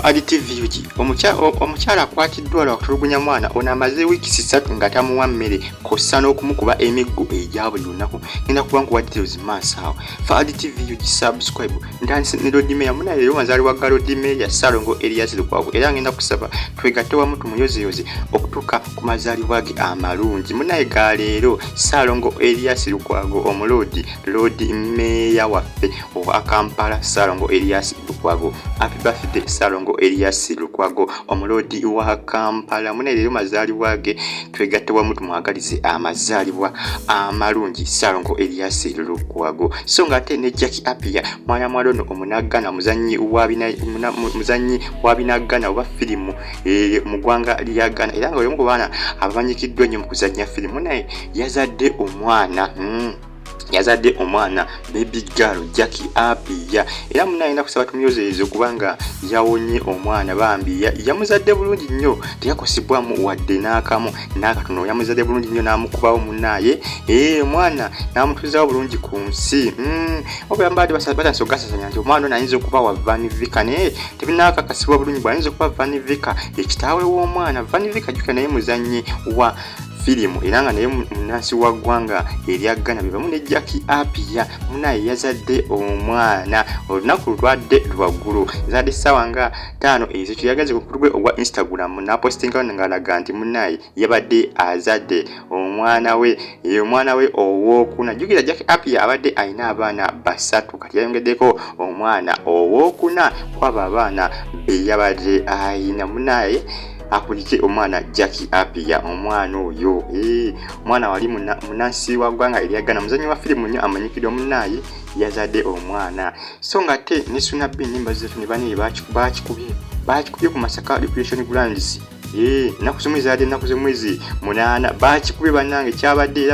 Fa TV uji omukyala akwatiddwa lwa kutulugunya mwana ono amaze wiiki 3 nga tamuwa mmere kossa n'okumukuba emiggo egya buli lunaku. Ngenda kuba nkuwa details maaso awo. Fa TV uji subscribe ntandise ne Lodimeya muna leero mazali wa Lodimeya Salongo Elias Lukwago era ngenda kusaba twegatte wamu tumuyozeyoze okutuuka ku mazaalibwa ge amalungi. Munaye ga leero Salongo Elias Lukwago Lodimeya waffe owa Kampala Salongo Elias Lukwago. Happy birthday Salongo Elias Lukwago omulodi wa Kampala. Munaye leero mazaalibwa ge twegatte wamu tumwagalize amazaalibwa amalungi Salongo Elias Lukwago. So ngate ne Jackie Appiah mwana mwalono omunagana muzanyi wa binagana oba filimu mu ggwanga lya Ghana era nga oyo mu baana abamanyikiddwa nnyo mu kuzannya filimu. Naye yazadde omwana baby girl Jackie Appiah era munayenda kusaba tumyozeezo kubanga yawonye omwana bambi yamuzadde bulungi nnyo teyakosibwamu wadde n'akamu n'akatono. Yamuzadde bulungi nnyo n'amukubawo munaye omwana n'amutuuzawo bulungi ku nsi. Obuyambadde batandise ogasasanya nti omwana ono ayinza okuba wa Van Vika naye tebinaakakasibwa bulungi bw'ayinza okuba Van Vika ekitaawe w'omwana. Van Vika jjukira naye muzannyi wa filimu era nga naye munansi wa ggwanga erya Ghana bebamu ne Jackie Appiah munaye yazadde omwana olunaku lwadde lwaggulu yazadde ssaawa nga 5 ezo kyeyagaze ku kulugwe ogwa Instagram n'apostinga ng'alaga nti munaye yabadde azadde omwana we owookuna. Jjukira Jackie Appiah abadde alina abaana 3 kati yayongeddeko omwana owookuna kwaba abaana be yabadde ayina. Munaye akulike omwana Jackie Appiah omwana oyo omwana wali munansi wa ggwanga erya Ghana muzanyi wa filimu nnyo amanyikiddwa. Munaye yazadde omwana. So nga te ne Sunabin nimba zetu ne bane bakikubye ku Masaka Recreation Grounds naku z'omwezi 8 bakikubye bannange kyabadde era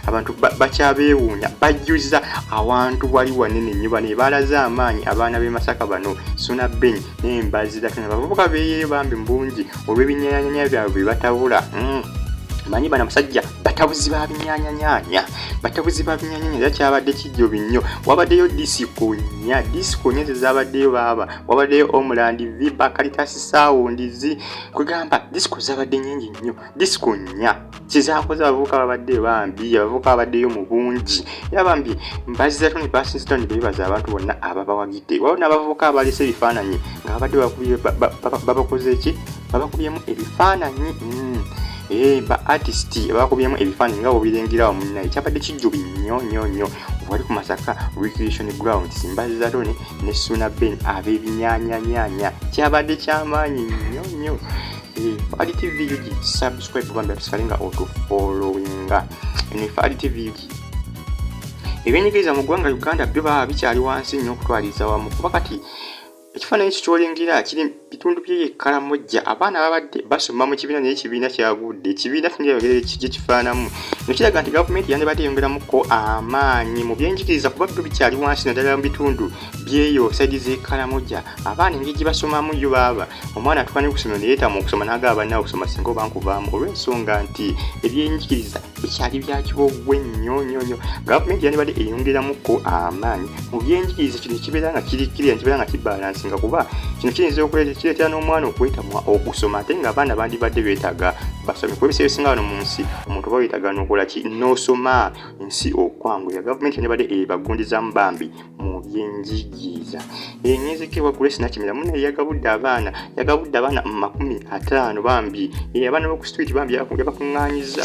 abantu bakyabeewuunya bajjuza awantu wali wanene nnyo bane balaze amaanyi abaana b'e Masaka bano Sunabin n'embazi dakina bavubuka beeyere bambi mbungi olw'ebinyaanyanya byabwe bye batabula. Manyi bana musajja batabuzi ba binyaanyanya era kyabadde kijjobi nnyo. Wabaddeyo disco nya zabaddeyo baba wabaddeyo Omland Viba Caritas Sounds kugamba disco zabadde nnyingi nnyo. Disco nya kizakoze abavubuka babadde bambi abavubuka babaddeyo mu bungi era bambi mbaziza toni Basington bebaza abantu bonna ababawagidde waliwo n'abavubuka abalese ebifaananyi nga babadde babakoze eki babakubyemu ebifaananyi ba artist abakubyemu ebifaananyi nga bobirengerawo munnaye kyabadde kijjubi nnyo wali ku Masaka Recreation Grounds mbaziza toni ne Sunabin ab'ebinyaanyanya kyabadde kyamaanyi nnyo. Fa TV uji subscribe bambi tusalinga auto followinga ne Fa TV uji ebyenjigiriza mu ggwanga Uganda byo baba bikyali wansi nnyo okutwaliza wamu kuba kati ekifaananyi kikyolengira kiri bitundu by'Ekkalamojja abaana babadde basoma mu kibiina naye ekibiina kyagudde. Ekibiina tunyeyogerere kije kifaanamu nekiraga nti gavumenti yandibadde yongeramuko amaanyi mu byenjigiriza kuba byo bikyali wansi naddala mu bitundu byeyo saidi z'Ekkalamojja. Abaana engeri gye basomamu yo baaba omwana atukane kusoma naye yeetamu okusoma n'agaba bannawe okusoma singa oba nkuvaamu olw'ensonga nti ebyenjigiriza bikyali bya kibogwe nnyo. Gavumenti yandibadde eyongeramuko amaanyi mu byenjigiriza kino kibeera nga kirikirira kibeera nga kibalansinga kuba kino kiyinza okuleetera n'omwana okwetamwa okusoma ate nga abaana bandibadde beetaaga basome kuba ebiseera ebisinga wano mu nsi omuntu oba weetaaga n'okola ki n'osoma ensi okwanguya. Gavumenti yandibadde ebagundizaamu bambi mu byenjigiriza. Nyezekebwa Grace Nakimera munaye yagabudde abaana 50 bambi abaana b'oku street bambi yabakuŋŋaanyiza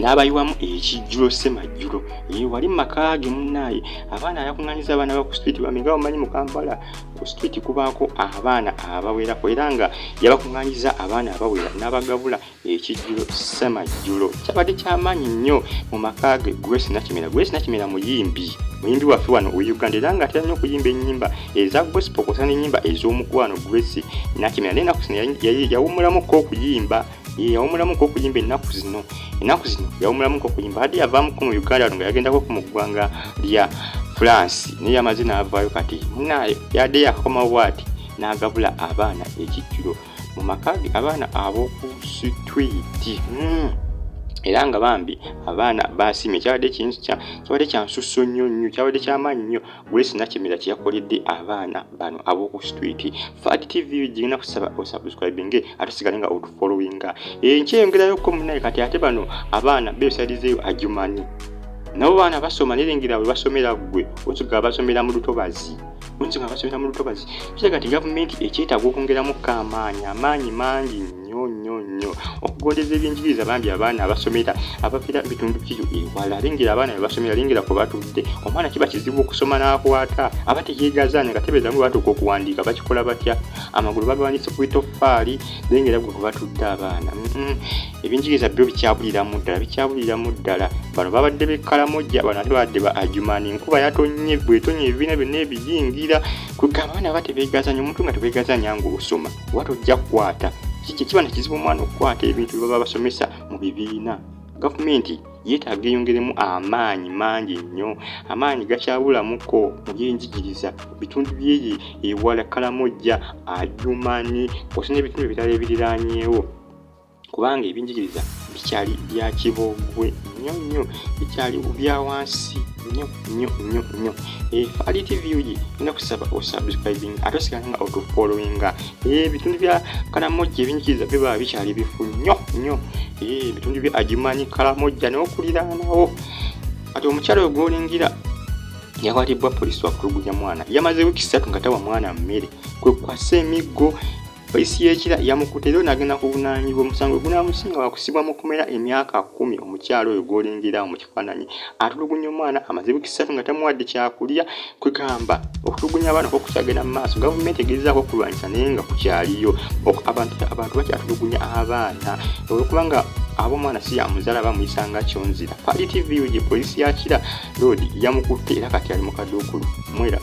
n'abayiwamu ekijjulo semajjulo wali mu maka ge munnaye abaana yakuŋŋaanyiza abaana ba ku street bambi nga bamanyi mu Kampala ku street kubaako abaana abawerako era nga yabakuŋŋaanyiza abaana abawera n'abagabula ekijjulo semajjulo. Kyabadde kyamaanyi nnyo mu maka ge Grace Nakimera muyimbi waffe wano Uganda era nga atera nnyo okuyimba ennyimba eza gospel kw'ossa n'ennyimba ez'omukwano. Grace Nakimera naye ennaku zino yawumulamuko okuyimba ennaku zino yawumulamuko okuyimba adde yavaamuko mu Uganda wano nga yagendako mu ggwanga lya France naye yamaze n'avaayo kati munaye yadde yakakomawo bw'ati n'agabula abaana ekijjulo mu maka ge abaana ab'oku street era nga bambi abaana basimye kyabadde kya nsusso nnyo kyabadde kyamaanyi nnyo Grace Nakimera kye yakoledde abaana bano ab'oku street. Fat TV girina kusaba osubscribinge ate sigale nga otufollowinga nkyeyongerayokko munnaye kati ate bano abaana beesalizeeyo Adjumani nabo baana basoma nerengera bwe basomera ggwe otuga basomera mu lutobazi kiraga nti gavumenti ekyetaaga okwongeramu amaanyi mangi nnyo okugondeza ebyenjigiriza bambi abaana abasomera abavira bitundu byo ewala lengera abaana bebasomera lengera ko batudde omwana kiba kizibu okusoma n'akwata aba teyeegazaanya nga tebeezamu batuuka okuwandiika bakikola batya amagulu bagawanise ku bitoffaali lengera gwe ku batudde abaana ebyenjigiriza byo bikyabuliramu ddala bano babadde bekkalamojja bano ate babadde ba Adjumani enkuba yatonye bwetonye ebibiina byonna ebiyingira kugamba abaana batebeegazaanya omuntu nga tebeegazaanya ng'osoma watojja kukwata kiba nekizibu omwana okukwata ebintu bye baba basomesa mu bibiina. Gavumenti yeetaaga eyongeremu amaanyi mangi nnyo amaanyi gakyabulamuko mu byenjigiriza bitundu byeye ewala Kalamojja Adjumani kw'ossa n'ebitundu ebirala ebiriraanyeewo kubanga ebyenjigiriza bikyali bya kibogwe nnyo bikyali bya wansi nnyo Fat TV ina kusaba osubscribing ate osigala nga otufollowinga ebitundu bya Kalamojja ebyenjigiriza biba bikyali bifu nnyo ebitundu bya Adjumani Kalamojja n'okuliraanawo ate omukyala oyo gw'olengera yakwatibwa poliisi wakutulugunya mwana yamaze wiiki 3 nga tawa mwana mmere kwe kwassa emiggo Poliisi y'ekira yamukutte era n'agenda kuvunaanibwa omusango gunamusinga wakusibwa mu kumera emyaka 10 omukyalo oyo gw'olengera mu kifaananyi atulugunya omwana amaze wiiki 3 nga tamuwadde kyakulya kwegamba okutulugunya abaana okukyagenda mu maaso gavumenti egezaako okulwanyisa naye nga kukyaliyo abantu bakyatulugunya abaana olwokubanga ab'omwana si yamuzaala bamuyisanga kyonzira. Fat TV poliisi y'akira Road yamukutte era kati ali mu kaduukulu mwera